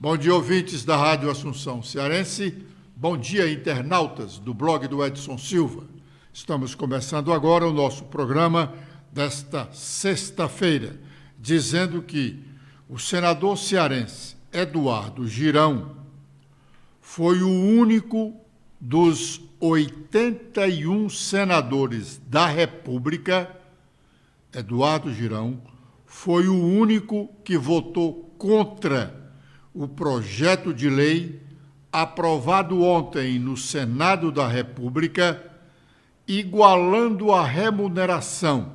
Bom dia, ouvintes da Rádio Assunção Cearense. Bom dia, internautas do blog do Edson Silva. Estamos começando agora o nosso programa desta sexta-feira, dizendo que o senador cearense Eduardo Girão foi o único dos 81 senadores da República. Eduardo Girão foi o único que votou contra o projeto de lei aprovado ontem no Senado da República, igualando a remuneração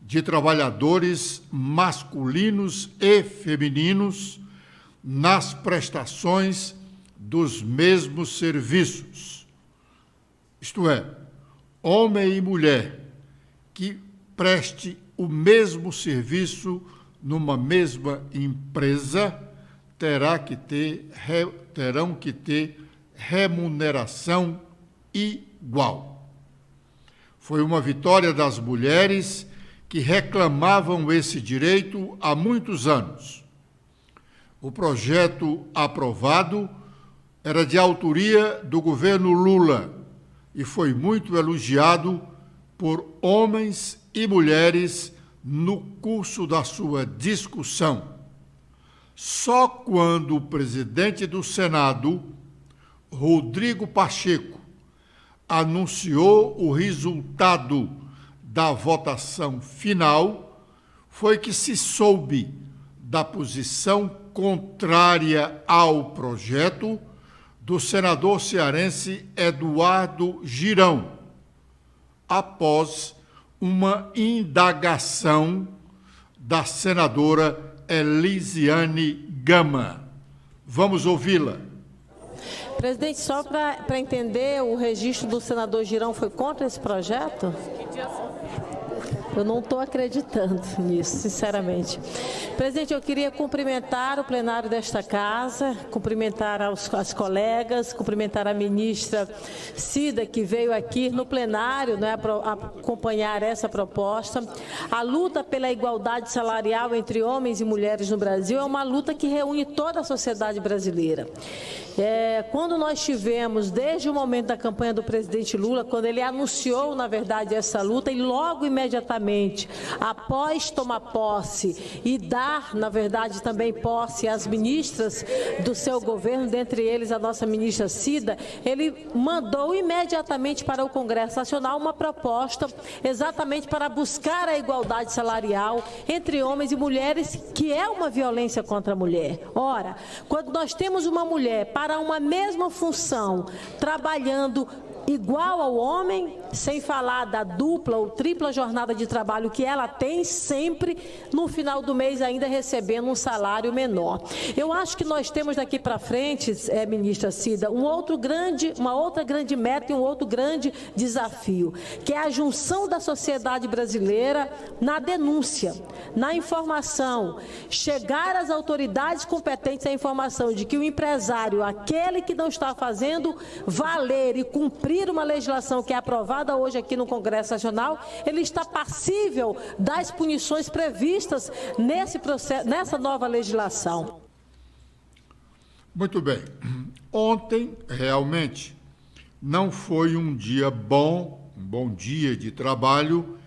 de trabalhadores masculinos e femininos nas prestações dos mesmos serviços. Isto é, homem e mulher que preste o mesmo serviço numa mesma empresa terão que ter remuneração igual. Foi uma vitória das mulheres que reclamavam esse direito há muitos anos. O projeto aprovado era de autoria do governo Lula e foi muito elogiado por homens e mulheres no curso da sua discussão. Só quando o presidente do Senado, Rodrigo Pacheco, anunciou o resultado da votação final, foi que se soube da posição contrária ao projeto do senador cearense Eduardo Girão, após uma indagação da senadora Elisiane Gama. Vamos ouvi-la. Presidente, só para entender, o registro do senador Girão foi contra esse projeto? Eu não estou acreditando nisso, sinceramente. Presidente, eu queria cumprimentar o plenário desta casa, cumprimentar as colegas, cumprimentar a ministra Cida, que veio aqui no plenário, né, acompanhar essa proposta. A luta pela igualdade salarial entre homens e mulheres no Brasil é uma luta que reúne toda a sociedade brasileira. Quando nós tivemos, desde o momento da campanha do presidente Lula, quando ele anunciou, na verdade, essa luta, e logo imediatamente, após tomar posse e dar, na verdade, também posse às ministras do seu governo, dentre eles a nossa ministra Cida, ele mandou imediatamente para o Congresso Nacional uma proposta exatamente para buscar a igualdade salarial entre homens e mulheres, que é uma violência contra a mulher. Ora, quando nós temos uma mulher para uma mesma função, trabalhando igual ao homem, sem falar da dupla ou tripla jornada de trabalho que ela tem, sempre no final do mês ainda recebendo um salário menor. Eu acho que nós temos daqui para frente, ministra Cida, uma outra grande meta e um outro grande desafio, que é a junção da sociedade brasileira na denúncia, na informação, chegar às autoridades competentes a informação de que o empresário, aquele que não está fazendo valer e cumprir uma legislação que é aprovada hoje aqui no Congresso Nacional, ele está passível das punições previstas nesse processo, nessa nova legislação. Muito bem. Ontem, realmente, não foi um dia bom, um bom dia de trabalho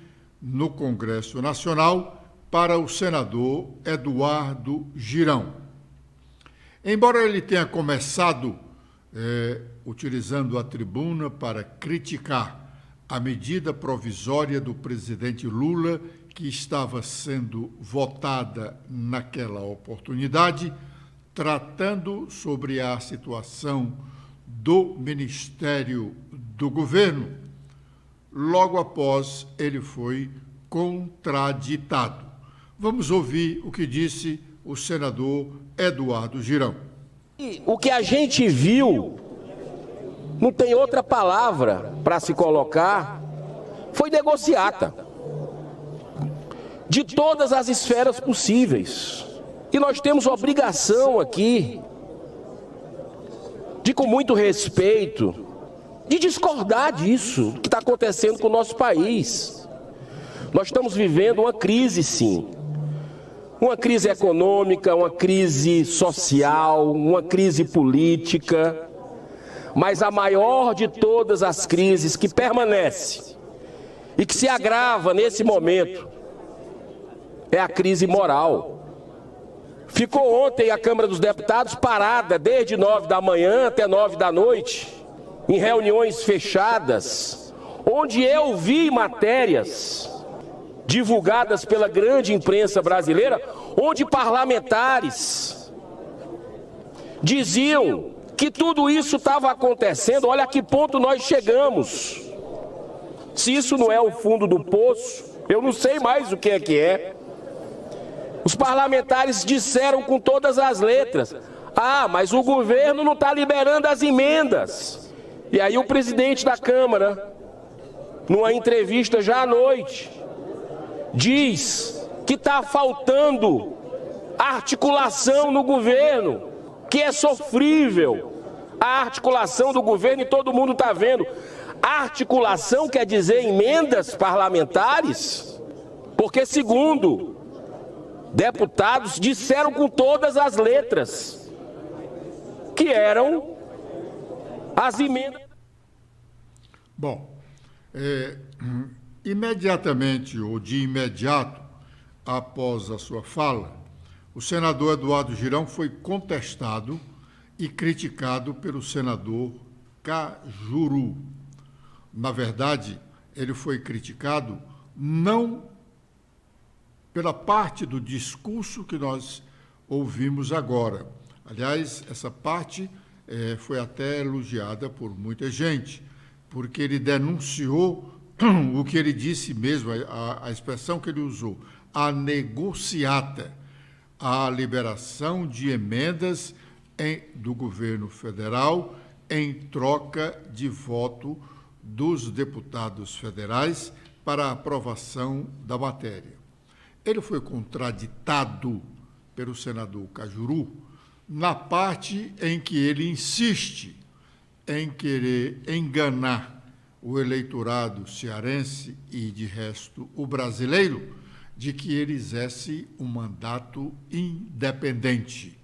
no Congresso Nacional para o senador Eduardo Girão. Embora ele tenha começado utilizando a tribuna para criticar a medida provisória do presidente Lula, que estava sendo votada naquela oportunidade, tratando sobre a situação do Ministério do Governo. Logo após, ele foi contraditado. Vamos ouvir o que disse o senador Eduardo Girão. O que a gente viu, não tem outra palavra para se colocar, foi negociata. De todas as esferas possíveis. E nós temos obrigação aqui, de com muito respeito, de discordar disso, que está acontecendo com o nosso país. Nós estamos vivendo uma crise, sim. Uma crise econômica, uma crise social, uma crise política, mas a maior de todas as crises que permanece e que se agrava nesse momento é a crise moral. Ficou ontem a Câmara dos Deputados parada desde 9 da manhã até 9 da noite, em reuniões fechadas, onde eu vi matérias divulgadas pela grande imprensa brasileira, onde parlamentares diziam que tudo isso estava acontecendo. Olha a que ponto nós chegamos. Se isso não é o fundo do poço, eu não sei mais o que é que é. Os parlamentares disseram com todas as letras: ah, mas o governo não está liberando as emendas. E aí o presidente da Câmara, numa entrevista já à noite, diz que está faltando articulação no governo, que é sofrível a articulação do governo e todo mundo está vendo. Articulação quer dizer emendas parlamentares? Porque, segundo deputados, disseram com todas as letras que eram as emendas. Bom, imediatamente ou de imediato após a sua fala, o senador Eduardo Girão foi contestado e criticado pelo senador Cajuru. Na verdade, ele foi criticado não pela parte do discurso que nós ouvimos agora. Aliás, essa parte foi até elogiada por muita gente, porque ele denunciou o que ele disse mesmo, a expressão que ele usou, a negociata, a liberação de emendas do governo federal em troca de voto dos deputados federais para a aprovação da matéria. Ele foi contraditado pelo senador Cajuru na parte em que ele insiste em querer enganar o eleitorado cearense e, de resto, o brasileiro, de que ele exerce um mandato independente,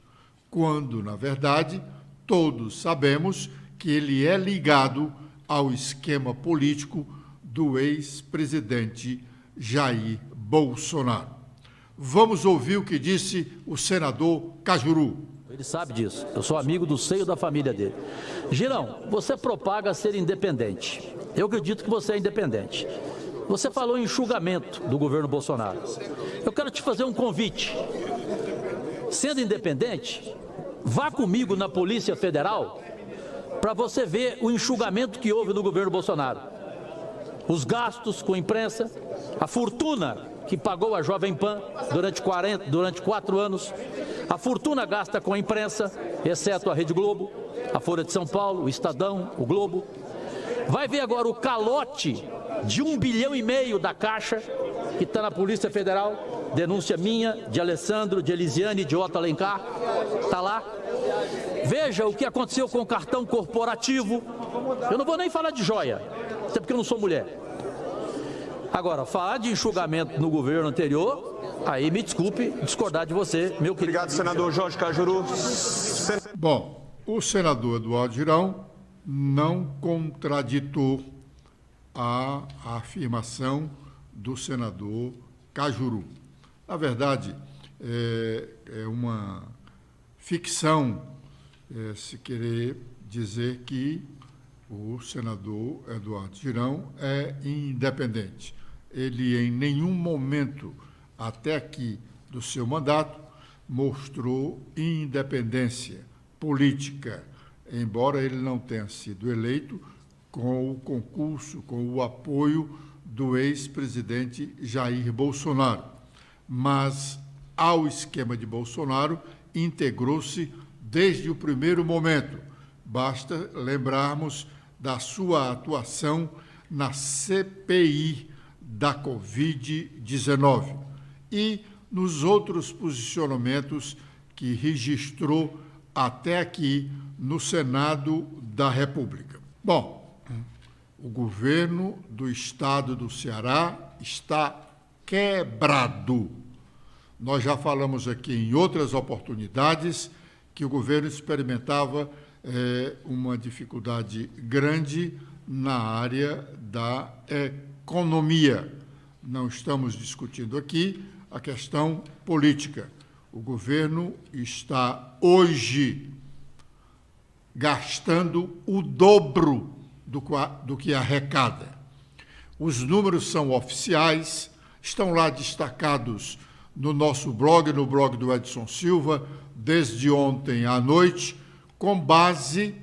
quando, na verdade, todos sabemos que ele é ligado ao esquema político do ex-presidente Jair Bolsonaro. Vamos ouvir o que disse o senador Cajuru. Ele sabe disso. Eu sou amigo do seio da família dele. Girão, você propaga ser independente. Eu acredito que você é independente. Você falou em enxugamento do governo Bolsonaro. Eu quero te fazer um convite. Sendo independente, vá comigo na Polícia Federal para você ver o enxugamento que houve no governo Bolsonaro. Os gastos com a imprensa, a fortuna que pagou a Jovem Pan durante 4 anos, a fortuna gasta com a imprensa, exceto a Rede Globo, a Folha de São Paulo, o Estadão, o Globo. Vai ver agora o calote de 1,5 bilhão da Caixa, que está na Polícia Federal, denúncia minha, de Alessandro, de Elisiane, de Otto Alencar, está lá. Veja o que aconteceu com o cartão corporativo. Eu não vou nem falar de joia, até porque eu não sou mulher. Agora, falar de enxugamento no governo anterior, aí me desculpe discordar de você, meu querido. Obrigado, senador Jorge Cajuru. Bom, o senador Eduardo Girão não contraditou a afirmação do senador Cajuru. Na verdade, é uma ficção se querer dizer que o senador Eduardo Girão é independente. Ele, em nenhum momento, até aqui do seu mandato, mostrou independência política, embora ele não tenha sido eleito com o concurso, com o apoio do ex-presidente Jair Bolsonaro. Mas, ao esquema de Bolsonaro, integrou-se desde o primeiro momento. Basta lembrarmos da sua atuação na CPI da Covid-19 e nos outros posicionamentos que registrou até aqui no Senado da República. Bom, o governo do estado do Ceará está quebrado. Nós já falamos aqui em outras oportunidades que o governo experimentava uma dificuldade grande na área da economia. Não estamos discutindo aqui a questão política. O governo está hoje gastando o dobro do que arrecada. Os números são oficiais, estão lá destacados no nosso blog, no blog do Edson Silva, desde ontem à noite, com base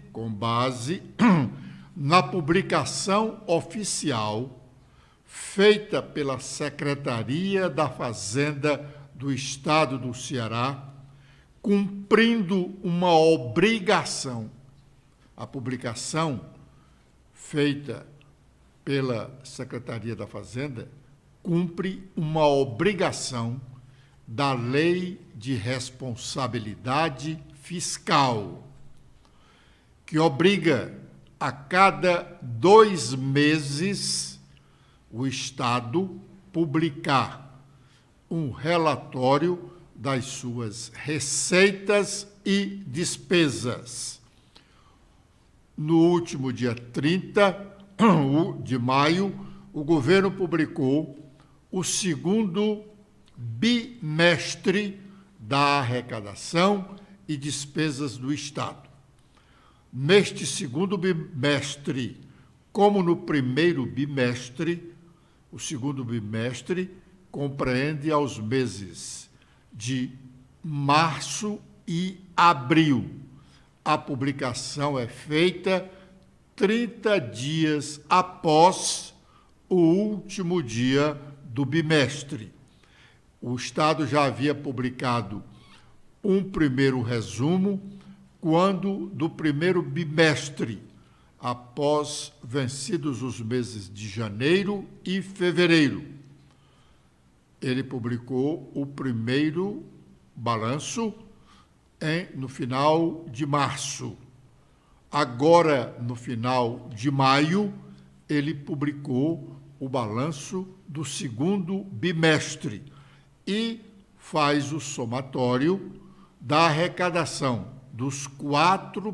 na publicação oficial feita pela Secretaria da Fazenda do Estado do Ceará, cumprindo uma obrigação. A publicação feita pela Secretaria da Fazenda cumpre uma obrigação da Lei de Responsabilidade Fiscal, que obriga a cada 2 meses o Estado publicar um relatório das suas receitas e despesas. No último dia 30 de maio, o governo publicou o segundo bimestre da arrecadação e despesas do Estado. Neste segundo bimestre, como no primeiro bimestre, o segundo bimestre compreende aos meses de março e abril. A publicação é feita 30 dias após o último dia do bimestre. O Estado já havia publicado um primeiro resumo quando do primeiro bimestre, após vencidos os meses de janeiro e fevereiro. Ele publicou o primeiro balanço no final de março. Agora, no final de maio, ele publicou o balanço do segundo bimestre e faz o somatório da arrecadação dos 4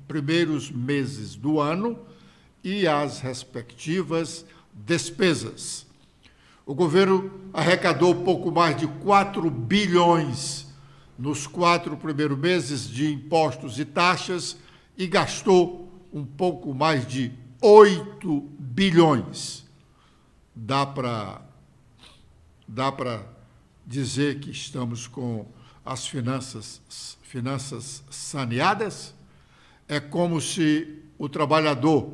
primeiros meses do ano e as respectivas despesas. O governo arrecadou pouco mais de 4 bilhões nos 4 primeiros meses de impostos e taxas e gastou um pouco mais de 8 bilhões. Dá para dizer que estamos com as finanças saneadas? É como se o trabalhador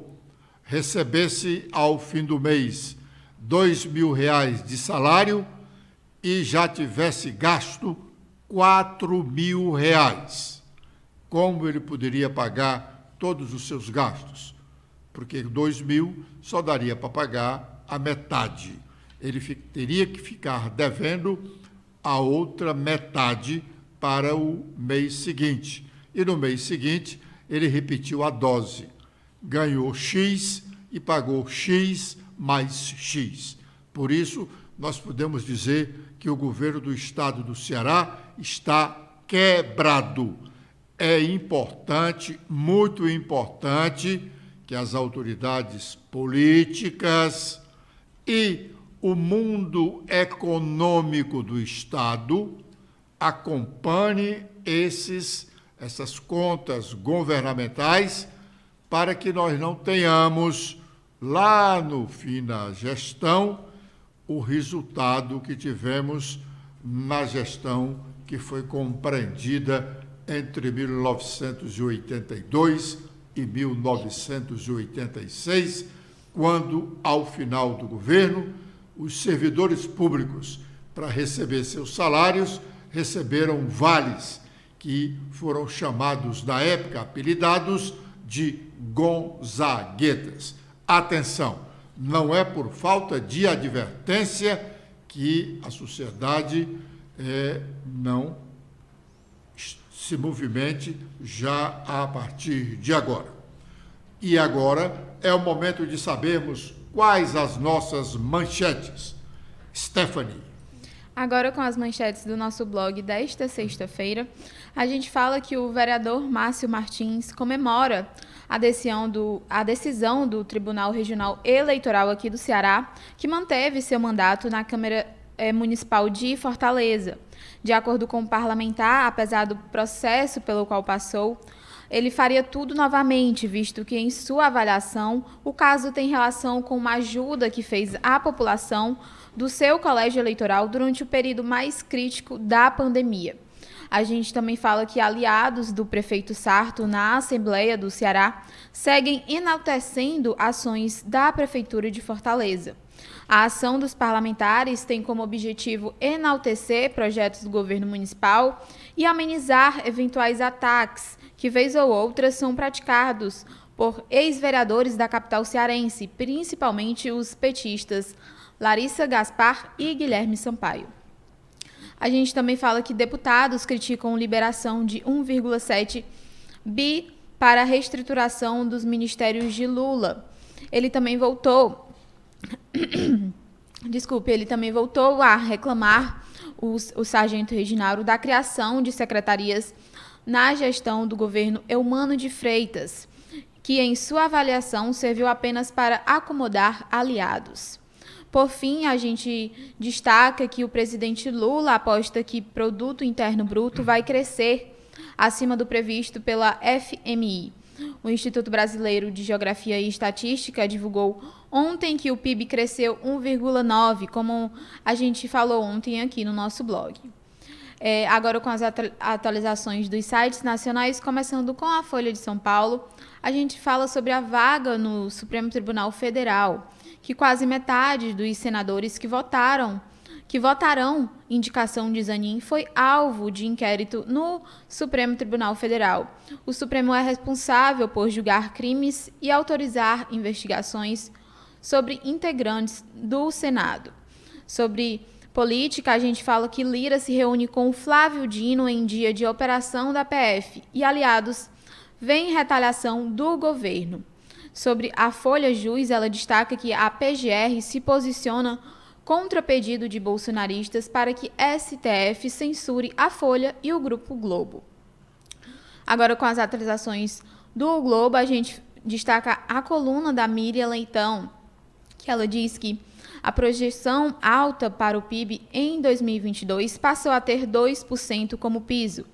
recebesse ao fim do mês R$2.000 de salário e já tivesse gasto R$4.000. Como ele poderia pagar todos os seus gastos? Porque 2.000 só daria para pagar a metade. Ele teria que ficar devendo a outra metade para o mês seguinte. E no mês seguinte, ele repetiu a dose. Ganhou X e pagou X mais X. Por isso, nós podemos dizer que o governo do Estado do Ceará está quebrado. É importante, muito importante, que as autoridades políticas e o mundo econômico do Estado acompanhe essas contas governamentais para que nós não tenhamos, lá no fim da gestão, o resultado que tivemos na gestão que foi compreendida entre 1982 e 1986, quando, ao final do governo, os servidores públicos, para receber seus salários, receberam vales, que foram chamados, na época, apelidados de Gonzaguetas. Atenção, não é por falta de advertência que a sociedade não se movimente já a partir de agora. E agora é o momento de sabermos quais as nossas manchetes. Stephanie. Agora, com as manchetes do nosso blog desta sexta-feira, a gente fala que o vereador Márcio Martins comemora a decisão do Tribunal Regional Eleitoral aqui do Ceará, que manteve seu mandato na Câmara Municipal de Fortaleza. De acordo com o parlamentar, apesar do processo pelo qual passou, ele faria tudo novamente, visto que, em sua avaliação, o caso tem relação com uma ajuda que fez à população do seu colégio eleitoral durante o período mais crítico da pandemia. A gente também fala que aliados do prefeito Sarto na Assembleia do Ceará seguem enaltecendo ações da Prefeitura de Fortaleza. A ação dos parlamentares tem como objetivo enaltecer projetos do governo municipal e amenizar eventuais ataques que, vez ou outra, são praticados por ex-vereadores da capital cearense, principalmente os petistas Larissa Gaspar e Guilherme Sampaio. A gente também fala que deputados criticam liberação de 1,7 bi para a reestruturação dos ministérios de Lula. Ele também voltou a reclamar o sargento Reginaldo da criação de secretarias na gestão do governo Eumano de Freitas, que, em sua avaliação, serviu apenas para acomodar aliados. Por fim, a gente destaca que o presidente Lula aposta que o Produto Interno Bruto vai crescer acima do previsto pela FMI. O Instituto Brasileiro de Geografia e Estatística divulgou ontem que o PIB cresceu 1,9%, como a gente falou ontem aqui no nosso blog. Agora, com as atualizações dos sites nacionais, começando com a Folha de São Paulo, a gente fala sobre a vaga no Supremo Tribunal Federal, que quase metade dos senadores que votarão indicação de Zanin foi alvo de inquérito no Supremo Tribunal Federal. O Supremo é responsável por julgar crimes e autorizar investigações sobre integrantes do Senado. Sobre política, a gente fala que Lira se reúne com Flávio Dino em dia de operação da PF e aliados veem retaliação do governo. Sobre a Folha Jus, ela destaca que a PGR se posiciona contra pedido de bolsonaristas para que STF censure a Folha e o Grupo Globo. Agora, com as atualizações do Globo, a gente destaca a coluna da Miriam Leitão, que ela diz que a projeção alta para o PIB em 2022 passou a ter 2% como piso,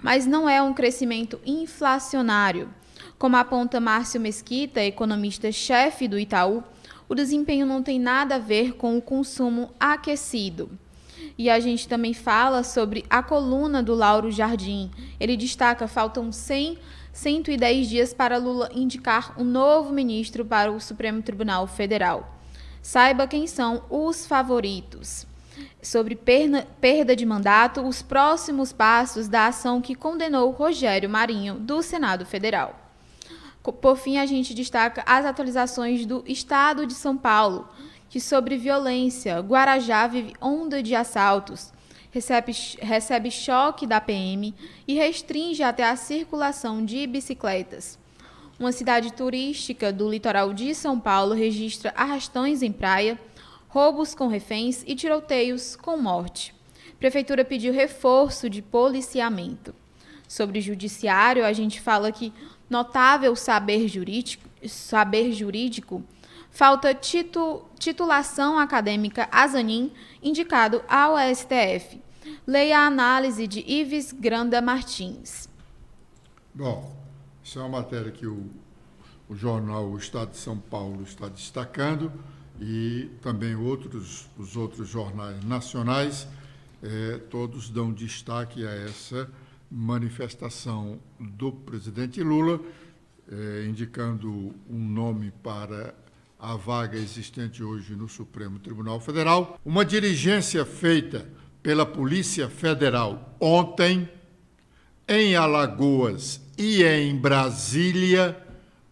mas não é um crescimento inflacionário. Como aponta Márcio Mesquita, economista-chefe do Itaú, o desempenho não tem nada a ver com o consumo aquecido. E a gente também fala sobre a coluna do Lauro Jardim. Ele destaca que faltam 110 dias para Lula indicar um novo ministro para o Supremo Tribunal Federal. Saiba quem são os favoritos. Sobre perda de mandato, os próximos passos da ação que condenou Rogério Marinho, do Senado Federal. Por fim, a gente destaca as atualizações do Estado de São Paulo, que, sobre violência, Guarajá vive onda de assaltos, recebe choque da PM e restringe até a circulação de bicicletas. Uma cidade turística do litoral de São Paulo registra arrastões em praia, roubos com reféns e tiroteios com morte. Prefeitura pediu reforço de policiamento. Sobre judiciário, a gente fala que notável saber jurídico, falta titulação acadêmica a Zanin, indicado ao STF. Leia a análise de Ives Granda Martins. Bom, isso é uma matéria que o jornal O Estado de São Paulo está destacando e também os outros jornais nacionais, todos dão destaque a essa manifestação do presidente Lula, indicando um nome para a vaga existente hoje no Supremo Tribunal Federal. Uma diligência feita pela Polícia Federal ontem em Alagoas e em Brasília.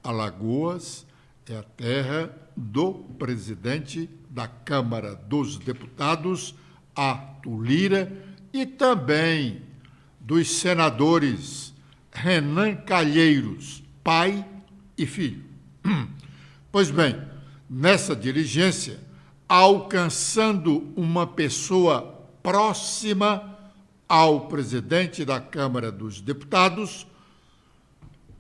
Alagoas é a terra do presidente da Câmara dos Deputados, Arthur Lira, e também dos senadores Renan Calheiros, pai e filho. Pois bem, nessa diligência, alcançando uma pessoa próxima ao presidente da Câmara dos Deputados.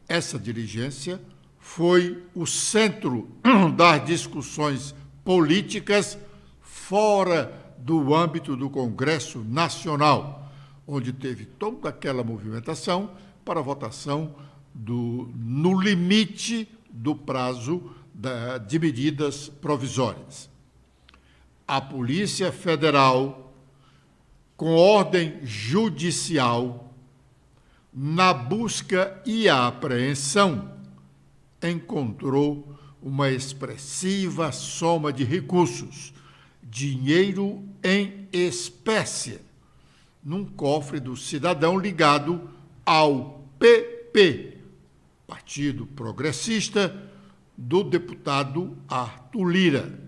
Essa diligência foi o centro das discussões políticas fora do âmbito do Congresso Nacional, onde teve toda aquela movimentação para a votação no limite do prazo de medidas provisórias. A Polícia Federal, com ordem judicial, na busca e apreensão, encontrou uma expressiva soma de recursos, dinheiro em espécie, num cofre do cidadão ligado ao PP, Partido Progressista, do deputado Arthur Lira.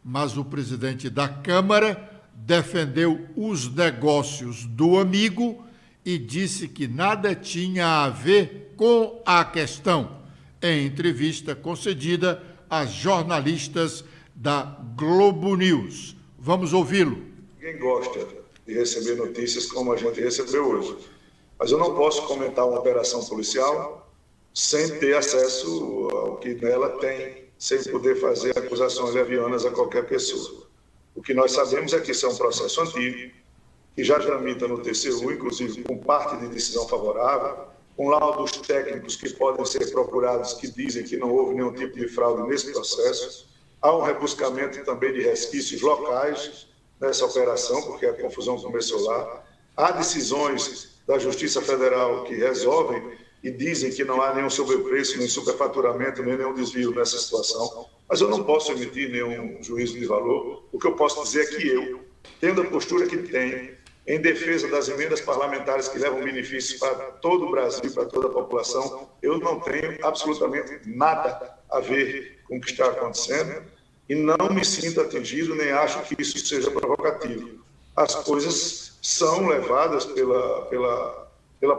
Mas o presidente da Câmara defendeu os negócios do amigo e disse que nada tinha a ver com a questão, em entrevista concedida a jornalistas da Globo News. Vamos ouvi-lo. Ninguém gosta de receber notícias como a gente recebeu hoje. Mas eu não posso comentar uma operação policial sem ter acesso ao que nela tem, sem poder fazer acusações levianas a qualquer pessoa. O que nós sabemos é que isso é um processo antigo, que já tramita no TCU, inclusive com parte de decisão favorável, com laudos técnicos que podem ser procurados que dizem que não houve nenhum tipo de fraude nesse processo. Há um rebuscamento também de resquícios locais nessa operação, porque a confusão começou lá. Há decisões da Justiça Federal que resolvem e dizem que não há nenhum sobrepreço, nem superfaturamento, nem nenhum desvio nessa situação. Mas eu não posso emitir nenhum juízo de valor. O que eu posso dizer é que eu, tendo a postura que tenho, em defesa das emendas parlamentares que levam benefícios para todo o Brasil, para toda a população, eu não tenho absolutamente nada a ver com o que está acontecendo e não me sinto atingido, nem acho que isso seja provocativo. As coisas são levadas pela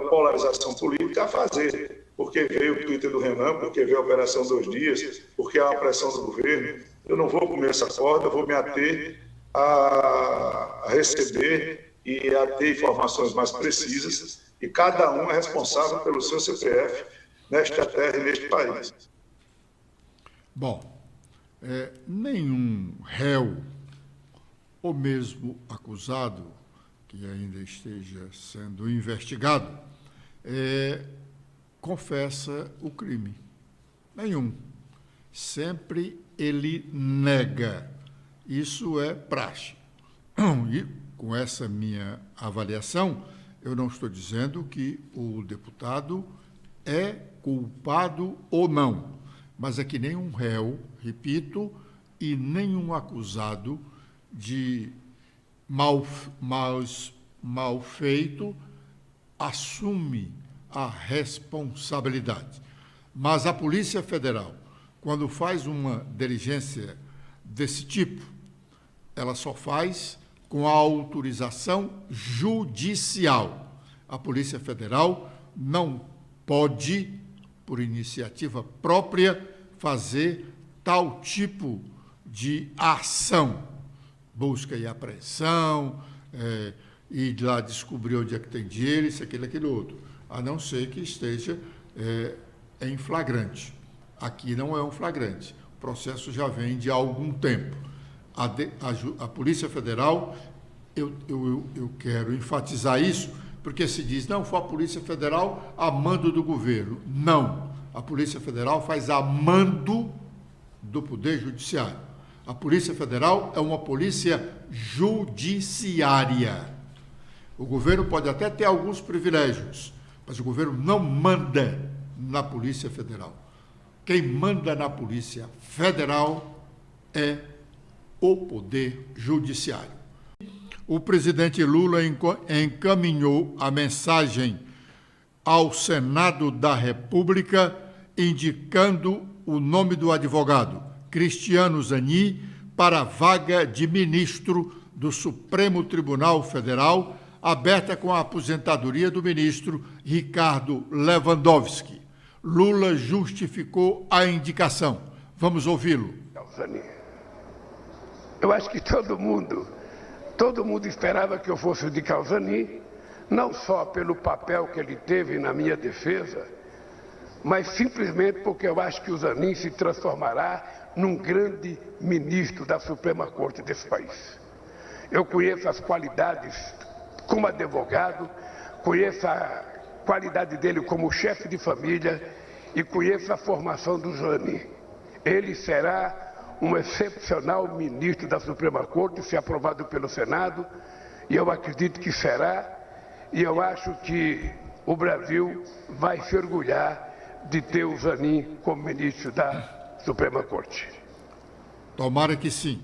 polarização política a fazer, porque veio o Twitter do Renan, porque veio a Operação 2 Dias, porque há a pressão do governo. Eu não vou comer essa corda, vou me ater a receber e a ter informações mais precisas, e cada um é responsável pelo seu CPF nesta terra e neste país. Bom, nenhum réu, ou mesmo acusado, que ainda esteja sendo investigado, confessa o crime. Nenhum. Sempre ele nega. Isso é praxe. E, com essa minha avaliação, eu não estou dizendo que o deputado é culpado ou não, mas é que nenhum réu, repito, e nenhum acusado de mal feito assume a responsabilidade. Mas a Polícia Federal, quando faz uma diligência desse tipo, ela só faz com a autorização judicial. A Polícia Federal não pode, por iniciativa própria, fazer tal tipo de ação. Busca e apreensão, ir lá descobrir onde é que tem dinheiro, isso, aquilo, outro. A não ser que esteja em flagrante. Aqui não é um flagrante. O processo já vem de algum tempo. A Polícia Federal, eu quero enfatizar isso, porque se diz, não, foi a Polícia Federal a mando do governo. Não, a Polícia Federal faz a mando do Poder Judiciário. A Polícia Federal é uma polícia judiciária. O governo pode até ter alguns privilégios, mas o governo não manda na Polícia Federal. Quem manda na Polícia Federal é o Poder Judiciário. O presidente Lula encaminhou a mensagem ao Senado da República, indicando o nome do advogado, Cristiano Zanin, para a vaga de ministro do Supremo Tribunal Federal, aberta com a aposentadoria do ministro Ricardo Lewandowski. Lula justificou a indicação. Vamos ouvi-lo. Eu acho que todo mundo Todo mundo esperava que eu fosse indicar o Zanin, não só pelo papel que ele teve na minha defesa, mas simplesmente porque eu acho que o Zanin se transformará num grande ministro da Suprema Corte desse país. Eu conheço as qualidades como advogado, conheço a qualidade dele como chefe de família e conheço a formação do Zanin. Ele será um excepcional ministro da Suprema Corte, se aprovado pelo Senado, e eu acredito que será, e eu acho que o Brasil vai se orgulhar de ter o Zanin como ministro da Suprema Corte. Tomara que sim.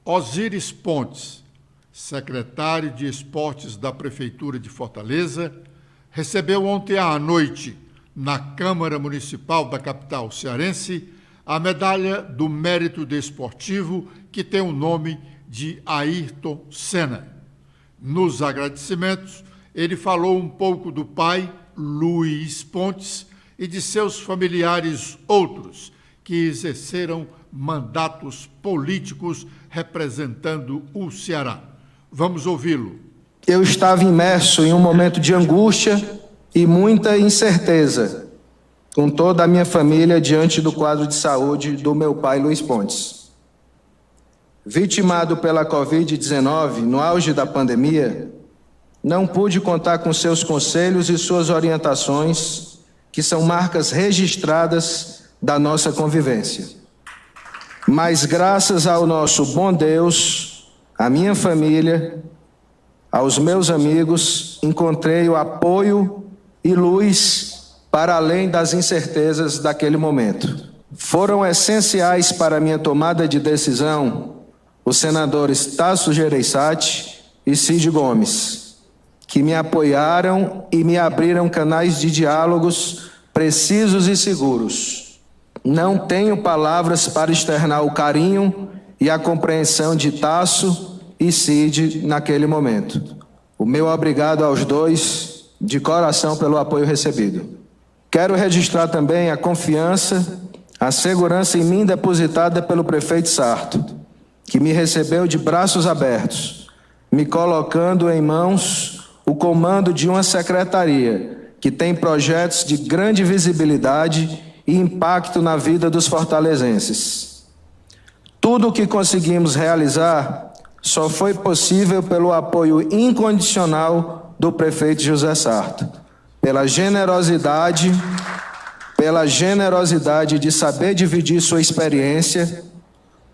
Osíris Pontes, secretário de Esportes da Prefeitura de Fortaleza, recebeu ontem à noite, na Câmara Municipal da capital cearense, a medalha do Mérito Desportivo, que tem o nome de Ayrton Senna. Nos agradecimentos, ele falou um pouco do pai, Luiz Pontes, e de seus familiares outros, que exerceram mandatos políticos representando o Ceará. Vamos ouvi-lo. Eu estava imerso em um momento de angústia e muita incerteza, com toda a minha família diante do quadro de saúde do meu pai, Luiz Pontes. Vitimado pela Covid-19, no auge da pandemia, não pude contar com seus conselhos e suas orientações, que são marcas registradas da nossa convivência. Mas graças ao nosso bom Deus, à minha família, aos meus amigos, encontrei o apoio e luz para além das incertezas daquele momento. Foram essenciais para a minha tomada de decisão os senadores Tasso Gereissati e Cid Gomes, que me apoiaram e me abriram canais de diálogos precisos e seguros. Não tenho palavras para externar o carinho e a compreensão de Tasso e Cid naquele momento. O meu obrigado aos dois, de coração, pelo apoio recebido. Quero registrar também a confiança, a segurança em mim depositada pelo prefeito Sarto, que me recebeu de braços abertos, me colocando em mãos o comando de uma secretaria que tem projetos de grande visibilidade e impacto na vida dos fortalezenses. Tudo o que conseguimos realizar só foi possível pelo apoio incondicional do prefeito José Sarto, pela generosidade de saber dividir sua experiência,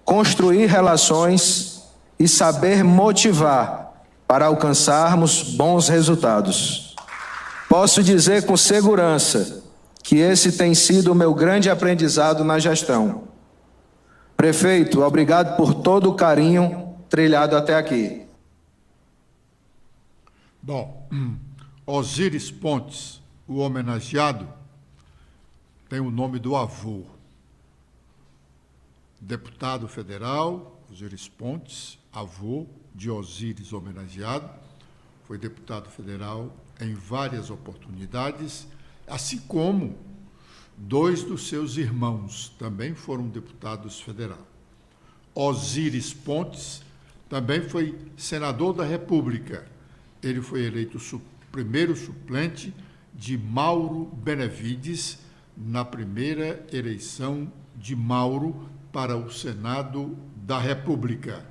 construir relações e saber motivar para alcançarmos bons resultados. Posso dizer com segurança que esse tem sido o meu grande aprendizado na gestão. Prefeito, obrigado por todo o carinho trilhado até aqui. Bom, Osíris Pontes, o homenageado, tem o nome do avô. Deputado federal, Osíris Pontes, avô de Osíris homenageado, foi deputado federal em várias oportunidades, assim como dois dos seus irmãos também foram deputados federais. Osíris Pontes também foi senador da República. Ele foi eleito primeiro suplente de Mauro Benevides na primeira eleição de Mauro para o Senado da República.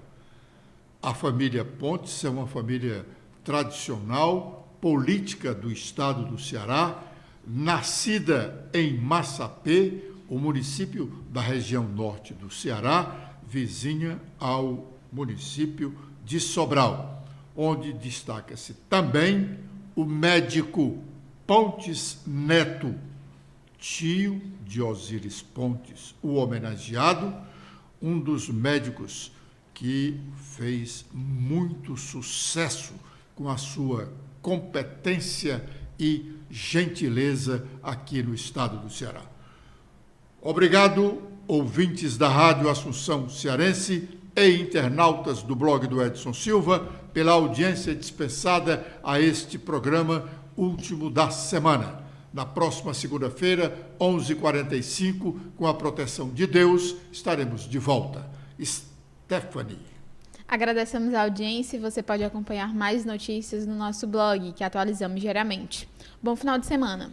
A família Pontes é uma família tradicional, política do estado do Ceará, nascida em Massapê, o município da região norte do Ceará, vizinha ao município de Sobral, onde destaca-se também o médico Pontes Neto, tio de Osíris Pontes, o homenageado, um dos médicos que fez muito sucesso com a sua competência e gentileza aqui no estado do Ceará. Obrigado, ouvintes da Rádio Assunção Cearense e internautas do blog do Edson Silva, pela audiência dispensada a este programa último da semana. Na próxima segunda-feira, 11h45, com a proteção de Deus, estaremos de volta. Stephanie. Agradecemos a audiência e você pode acompanhar mais notícias no nosso blog, que atualizamos diariamente. Bom final de semana!